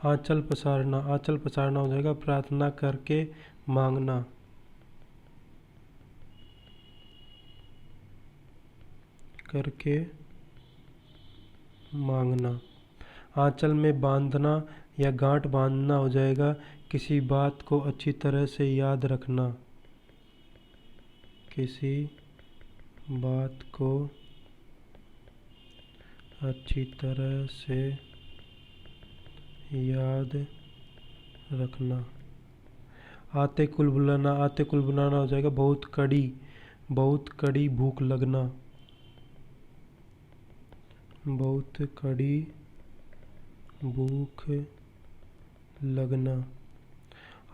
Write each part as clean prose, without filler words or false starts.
आंचल पसारना, आंचल पसारना हो जाएगा प्रार्थना करके मांगना। करके मांगना। आंचल में बांधना या गांठ बांधना हो जाएगा किसी बात को अच्छी तरह से याद रखना। किसी बात को अच्छी तरह से याद रखना। आते कुल बुलाना, आते कुल बुलाना हो जाएगा बहुत कड़ी भूख लगना। बहुत कड़ी भूख लगना।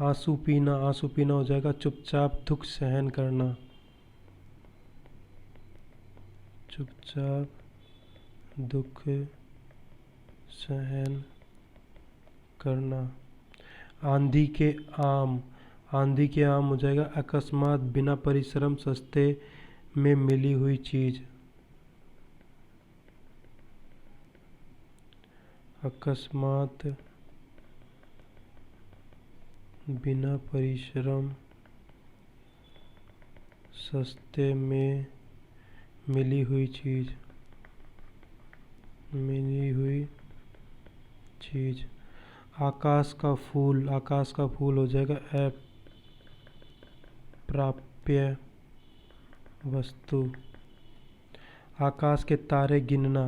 आंसू पीना, आंसू पीना हो जाएगा चुपचाप दुख सहन करना। चुपचाप दुख सहन करना। आंधी के आम, आंधी के आम हो जाएगा अकस्मात बिना परिश्रम सस्ते में मिली हुई चीज। अकस्मात बिना परिश्रम सस्ते में मिली हुई चीज। मिली हुई चीज। आकाश का फूल, आकाश का फूल हो जाएगा अप्राप्य वस्तु। आकाश के तारे गिनना,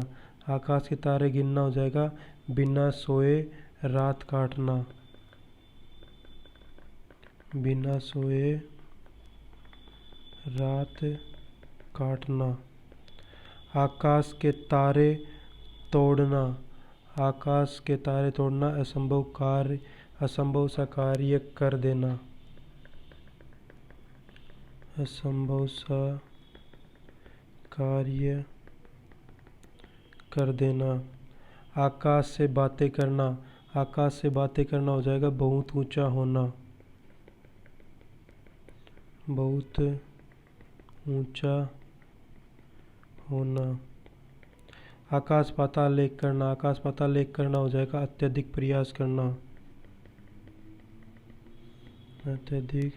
आकाश के तारे गिनना हो जाएगा बिना सोए रात काटना। बिना सोए रात काटना। आकाश के तारे तोड़ना, आकाश के तारे तोड़ना असंभव सा कार्य कर देना। असंभव सा कार्य कर देना। आकाश से बातें करना, आकाश से बातें करना हो जाएगा बहुत ऊंचा होना। बहुत ऊंचा होना। आकाश पाताल एक करना, आकाश पाताल एक करना हो जाएगा अत्यधिक प्रयास करना। अत्यधिक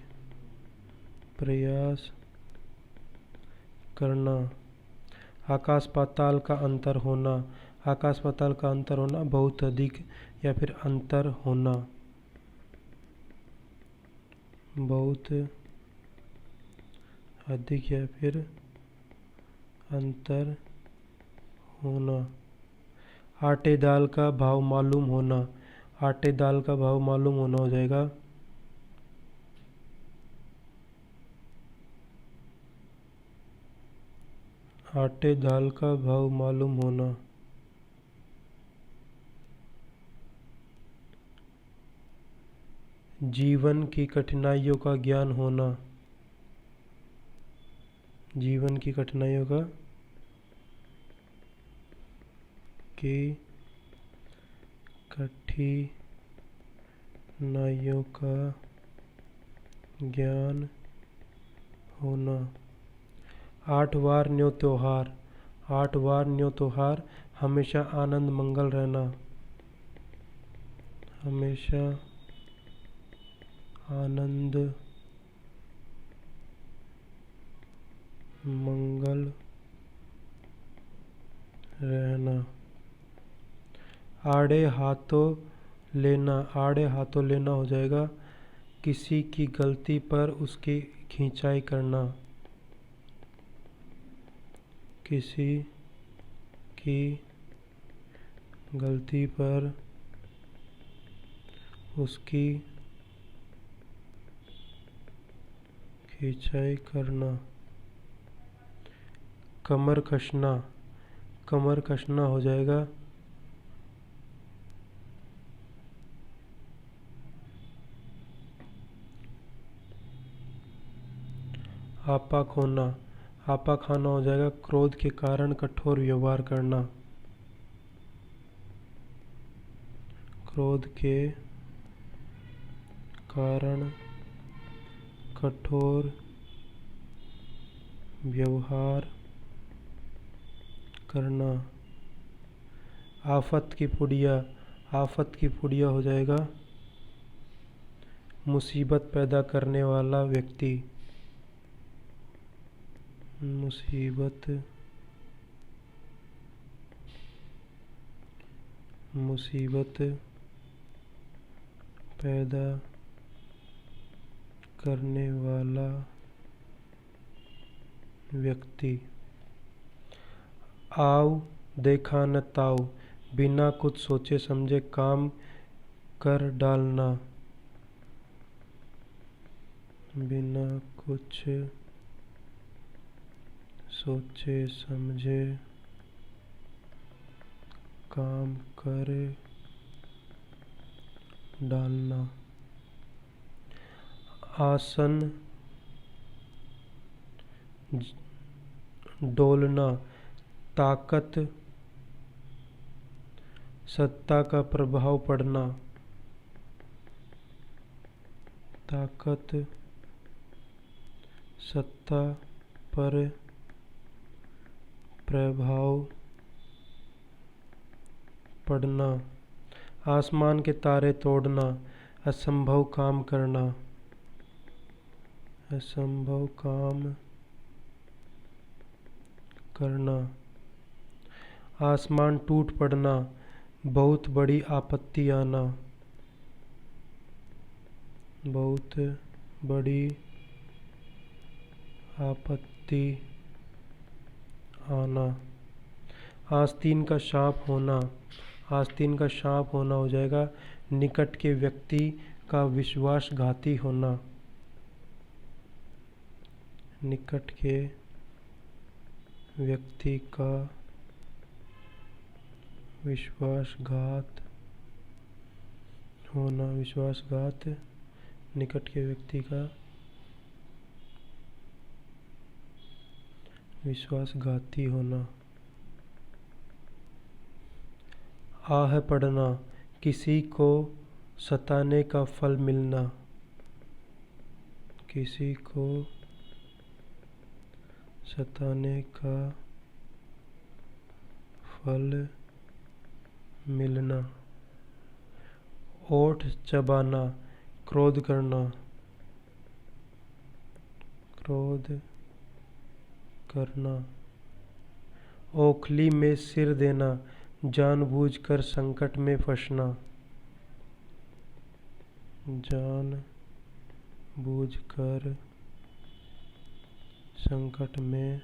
प्रयास करना। आकाश पाताल का अंतर होना, आकाश पाताल का अंतर होना बहुत अधिक या फिर अंतर होना। बहुत अधिक या फिर अंतर होना। आटे दाल का भाव मालूम होना, आटे दाल का भाव मालूम होना हो जाएगा आटे दाल का भाव मालूम होना। जीवन की कठिनाइयों का ज्ञान होना। जीवन की कठिनाइयों का कठिनाइयों का ज्ञान होना। 8 वार न्यों त्योहार, 8 वार न्यों त्योहार हमेशा आनंद मंगल रहना। हमेशा आनंद मंगल रहना। आड़े हाथों लेना, आड़े हाथों लेना हो जाएगा किसी की गलती पर उसकी खिंचाई करना। किसी की गलती पर उसकी खिंचाई करना। कमर कसना, कमर कसना हो जाएगा आपा खोना, आपा खाना हो जाएगा क्रोध के कारण कठोर व्यवहार करना। क्रोध के कारण कठोर व्यवहार करना। आफत की पुड़िया, आफत की पुड़िया हो जाएगा मुसीबत पैदा करने वाला व्यक्ति। मुसीबत पैदा करने वाला व्यक्ति। आव देखा न ताव, बिना कुछ सोचे समझे काम कर डालना। बिना कुछ सोचे समझे काम कर डालना। आसन डोलना, ताकत सत्ता का प्रभाव पड़ना। ताकत सत्ता पर प्रभाव पड़ना। आसमान के तारे तोड़ना, असंभव काम करना। असंभव काम करना। आसमान टूट पड़ना, बहुत बड़ी आपत्ति आना। बहुत बड़ी आपत्ति आना। आस्तीन का शाप होना। आस्तीन का शाप होना हो जाएगा निकट के व्यक्ति का विश्वासघाती होना। निकट के व्यक्ति का विश्वासघात होना। विश्वासघात, निकट के व्यक्ति का विश्वासघाती होना। आह पड़ना, किसी को सताने का फल मिलना। किसी को सताने का फल मिलना। ओठ चबाना, क्रोध करना। क्रोध करना। ओखली में सिर देना, जानबूझकर संकट में फंसना। जानबूझकर संकट में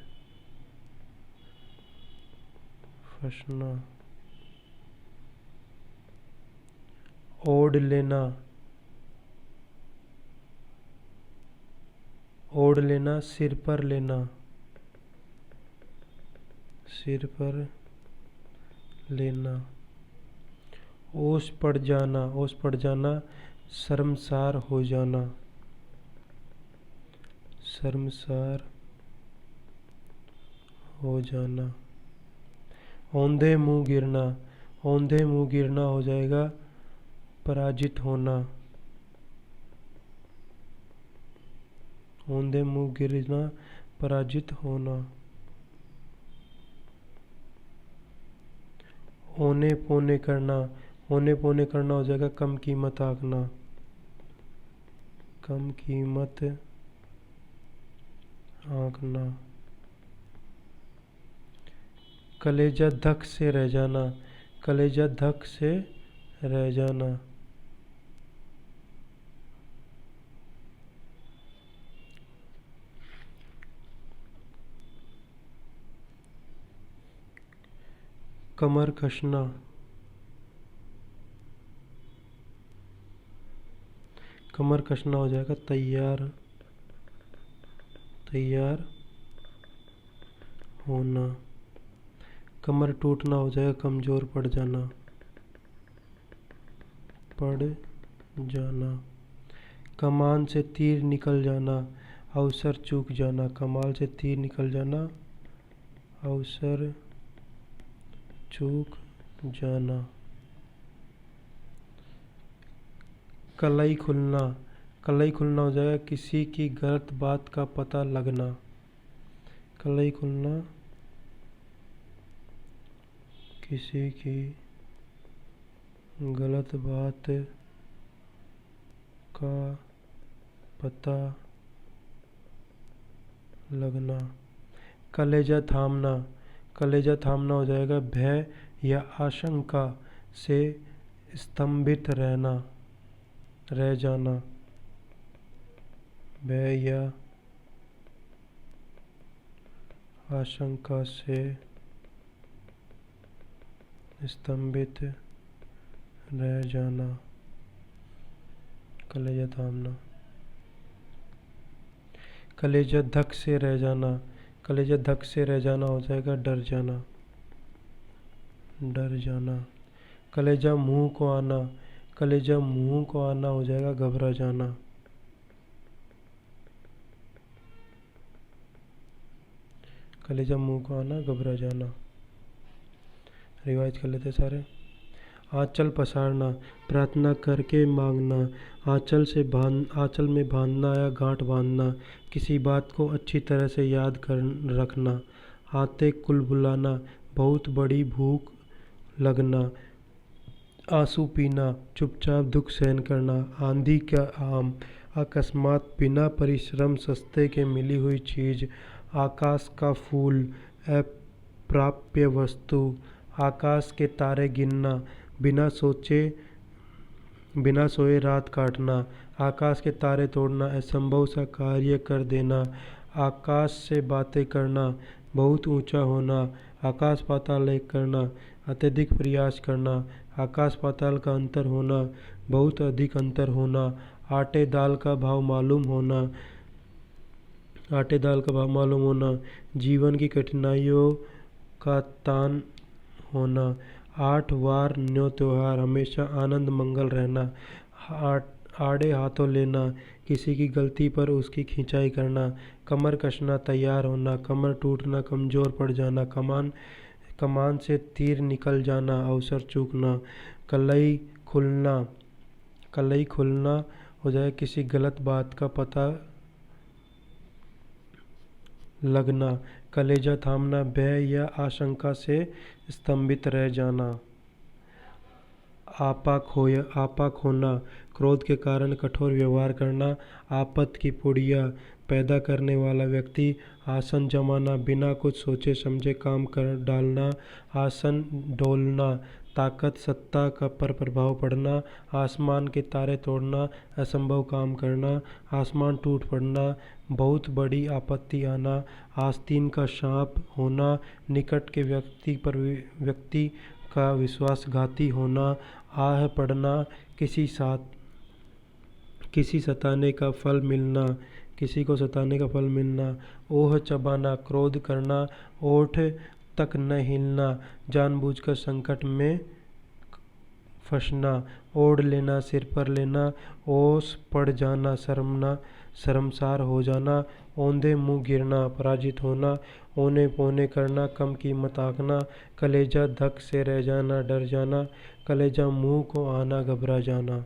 फंसना। ओढ़ लेना। ओढ़ लेना, सिर पर लेना। सिर पर लेना। ओस पड़ जाना। ओस पड़ जाना, शर्मसार हो जाना। शर्मसार हो जाना। औंधे मुंह गिरना। औंधे मुंह गिरना हो जाएगा पराजित होना। औंधे मुंह गिरना, पराजित होना। औने पौने करना। औने पौने करना हो जाएगा कम कीमत आंकना। कम कीमत आंकना। कलेजा धक से रह जाना। कलेजा धक से रह जाना। कमर कसना। कमर कसना हो जाएगा तैयार होना। कमर टूटना हो जाएगा कमजोर पड़ जाना। कमान से तीर निकल जाना, अवसर चूक जाना। कमाल से तीर निकल जाना, अवसर चूक जाना। कलई खुलना। कलई खुलना हो जाएगा किसी की गलत बात का पता लगना। कलई खुलना, किसी की गलत बात का पता लगना। कलेजा थामना, कलेजा थामना हो जाएगा भय या आशंका से स्तंभित रहना, रह जाना। भय या आशंका से स्तंभित रह जाना, कलेजा थामना। कलेजा धक से रह जाना, कलेजा धक से रह जाना हो जाएगा डर जाना, डर जाना। कलेजा मुंह को आना, कलेजा मुंह को आना हो जाएगा घबरा जाना। कलेजा मुंह को आना घबरा जाना। रिवाइज कर लेते सारे। आंचल पसारना, प्रार्थना करके मांगना। आंचल में बांधना या गांठ बांधना, किसी बात को अच्छी तरह से याद कर रखना। आते कुल बुलाना, बहुत बड़ी भूख लगना। आंसू पीना, चुपचाप दुख सहन करना। आंधी का आम, अकस्मात बिना परिश्रम सस्ते के मिली हुई चीज। आकाश का फूल, अप्राप्य वस्तु। आकाश के तारे गिनना, बिना सोए रात काटना। आकाश के तारे तोड़ना, असंभव सा कार्य कर देना। आकाश से बातें करना, बहुत ऊंचा होना। आकाश पाताल एक करना, अत्यधिक प्रयास करना। आकाश पाताल का अंतर होना, बहुत अधिक अंतर होना। आटे दाल का भाव मालूम होना, आटे दाल का भाव मालूम होना। जीवन की कठिनाइयों का तान होना। 8 वार न्यो त्योहार, हमेशा आनंद मंगल रहना। आड़े हाथों लेना, किसी की गलती पर उसकी खिंचाई करना। कमर कसना, तैयार होना। कमर टूटना, कमज़ोर पड़ जाना। कमान से तीर निकल जाना, अवसर चूकना। कलई खुलना, कलई खुलना हो जाए किसी गलत बात का पता लगना। कलेजा थामना, भय या आशंका से स्तंभित रह जाना। आपा खोना, क्रोध के कारण कठोर व्यवहार करना। आपत की पुड़िया, पैदा करने वाला व्यक्ति। आसन जमाना, बिना कुछ सोचे समझे काम कर डालना। आसन डोलना, ताकत सत्ता का पर प्रभाव पड़ना। आसमान के तारे तोड़ना, असंभव काम करना। आसमान टूट पड़ना, बहुत बड़ी आपत्ति आना। आस्तीन का सांप होना, निकट के व्यक्ति का विश्वासघाती होना। आह पड़ना, किसी सताने का फल मिलना, किसी को सताने का फल मिलना। ओह चबाना, क्रोध करना। ओठ तक न हिलना, जानबूझकर संकट में फंसना। ओढ़ लेना, सिर पर लेना। ओस पड़ जाना, शर्मसार हो जाना। औंधे मुंह गिरना, पराजित होना। औने पौने करना, कम कीमत आंकना। कलेजा धक से रह जाना, डर जाना। कलेजा मुंह को आना, घबरा जाना।